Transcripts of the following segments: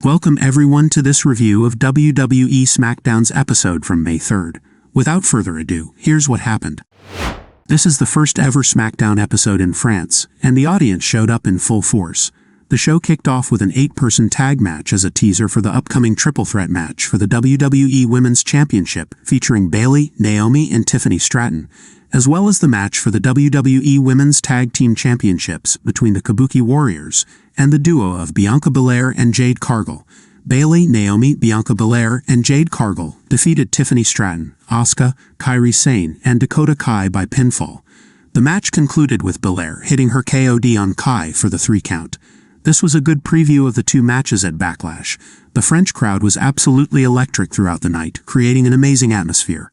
Welcome everyone to this review of WWE SmackDown's episode from May 3rd. Without further ado, here's what happened. This is the first ever SmackDown episode in France, and the audience showed up in full force. The show kicked off with an 8-person tag match as a teaser for the upcoming triple threat match for the WWE Women's Championship, featuring Bayley, Naomi, and Tiffany Stratton, as well as the match for the WWE Women's Tag Team Championships between the Kabuki Warriors and the duo of Bianca Belair and Jade Cargill. Bayley, Naomi, Bianca Belair, and Jade Cargill defeated Tiffany Stratton, Asuka, Kairi, Sane, and Dakota Kai by pinfall. The match concluded with Belair hitting her KOD on Kai for the 3 count. This was a good preview of the 2 matches at Backlash. The French crowd was absolutely electric throughout the night, creating an amazing atmosphere.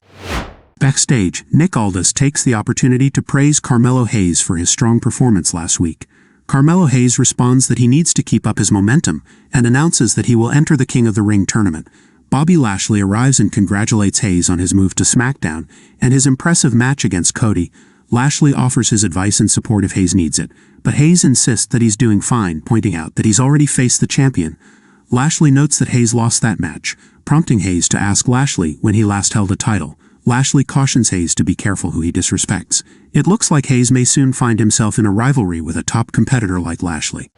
Backstage, Nick Aldis takes the opportunity to praise Carmelo Hayes for his strong performance last week. Carmelo Hayes responds that he needs to keep up his momentum and announces that he will enter the King of the Ring tournament. Bobby Lashley arrives and congratulates Hayes on his move to SmackDown and his impressive match against Cody. Lashley offers his advice and support if Hayes needs it, but Hayes insists that he's doing fine, pointing out that he's already faced the champion. Lashley notes that Hayes lost that match, prompting Hayes to ask Lashley when he last held a title. Lashley cautions Hayes to be careful who he disrespects. It looks like Hayes may soon find himself in a rivalry with a top competitor like Lashley.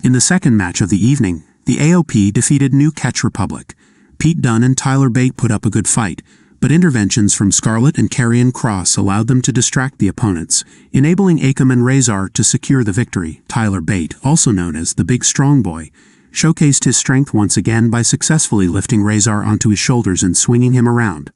In the second match of the evening, the AOP defeated New Catch Republic. Pete Dunne and Tyler Bate put up a good fight, but interventions from Scarlett and Karrion Kross allowed them to distract the opponents, enabling Akam and Razor to secure the victory. Tyler Bate, also known as the Big Strong Boy, showcased his strength once again by successfully lifting Razor onto his shoulders and swinging him around.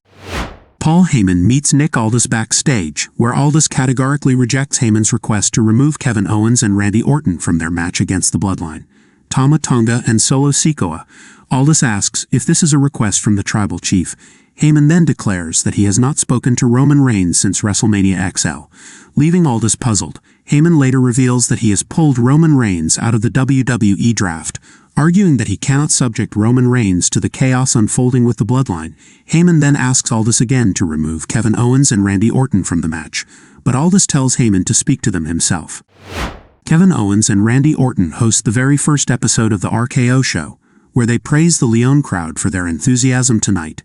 Paul Heyman meets Nick Aldis backstage, where Aldis categorically rejects Heyman's request to remove Kevin Owens and Randy Orton from their match against the Bloodline. Tama Tonga and Solo Sikoa. Aldis asks if this is a request from the tribal chief. Heyman then declares that he has not spoken to Roman Reigns since WrestleMania XL. Leaving Aldis puzzled, Heyman later reveals that he has pulled Roman Reigns out of the WWE draft, arguing that he cannot subject Roman Reigns to the chaos unfolding with the Bloodline. Heyman then asks Aldis again to remove Kevin Owens and Randy Orton from the match, but Aldis tells Heyman to speak to them himself. Kevin Owens and Randy Orton host the very first episode of the RKO Show, where they praise the Lyon crowd for their enthusiasm tonight.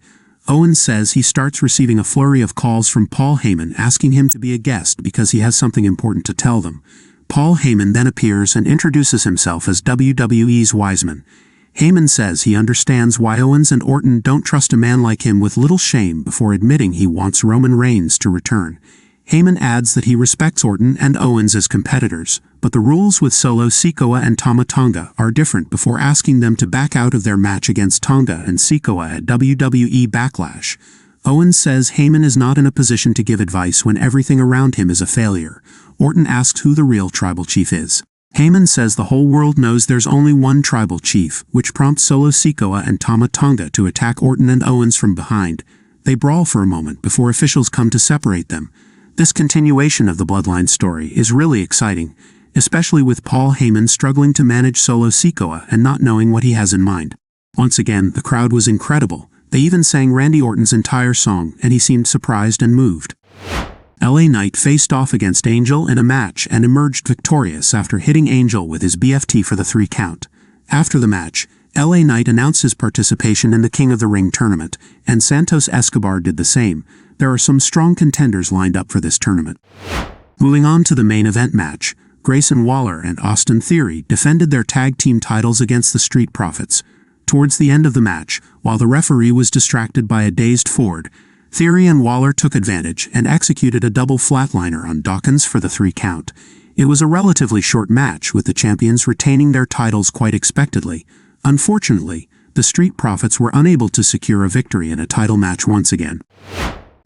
Owens says he starts receiving a flurry of calls from Paul Heyman asking him to be a guest because he has something important to tell them. Paul Heyman then appears and introduces himself as WWE's Wiseman. Heyman says he understands why Owens and Orton don't trust a man like him with little shame before admitting he wants Roman Reigns to return. Heyman adds that he respects Orton and Owens as competitors, but the rules with Solo Sikoa and Tama Tonga are different before asking them to back out of their match against Tonga and Sikoa at WWE Backlash. Owens says Heyman is not in a position to give advice when everything around him is a failure. Orton asks who the real tribal chief is. Heyman says the whole world knows there's only one tribal chief, which prompts Solo Sikoa and Tama Tonga to attack Orton and Owens from behind. They brawl for a moment before officials come to separate them. This continuation of the Bloodline story is really exciting, especially with Paul Heyman struggling to manage Solo Sikoa and not knowing what he has in mind. Once again, the crowd was incredible. They even sang Randy Orton's entire song, and he seemed surprised and moved. LA Knight faced off against Angel in a match and emerged victorious after hitting Angel with his BFT for the 3 count. After the match, LA Knight announced his participation in the King of the Ring tournament, and Santos Escobar did the same. There are some strong contenders lined up for this tournament. Moving on to the main event match, Grayson Waller and Austin Theory defended their tag team titles against the Street Profits. Towards the end of the match, while the referee was distracted by a dazed Ford, Theory and Waller took advantage and executed a double flatliner on Dawkins for the 3 count. It was a relatively short match, with the champions retaining their titles quite expectedly. Unfortunately, the Street Profits were unable to secure a victory in a title match once again.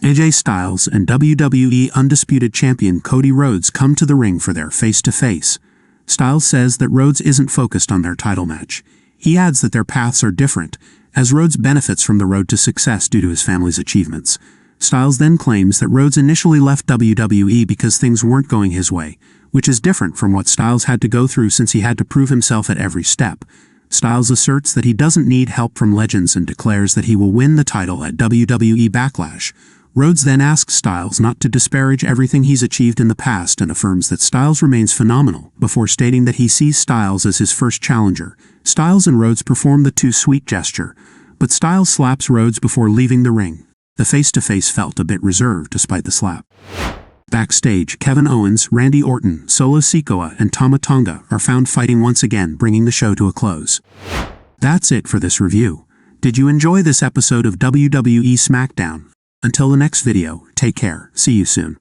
AJ Styles and WWE Undisputed Champion Cody Rhodes come to the ring for their face-to-face. Styles says that Rhodes isn't focused on their title match. He adds that their paths are different, as Rhodes benefits from the road to success due to his family's achievements. Styles then claims that Rhodes initially left WWE because things weren't going his way, which is different from what Styles had to go through since he had to prove himself at every step. Styles asserts that he doesn't need help from legends and declares that he will win the title at WWE Backlash. Rhodes then asks Styles not to disparage everything he's achieved in the past and affirms that Styles remains phenomenal, before stating that he sees Styles as his first challenger. Styles and Rhodes perform the too sweet gesture, but Styles slaps Rhodes before leaving the ring. The face-to-face felt a bit reserved despite the slap. Backstage, Kevin Owens, Randy Orton, Solo Sikoa, and Tama Tonga are found fighting once again, bringing the show to a close. That's it for this review. Did you enjoy this episode of WWE SmackDown? Until the next video, take care. See you soon.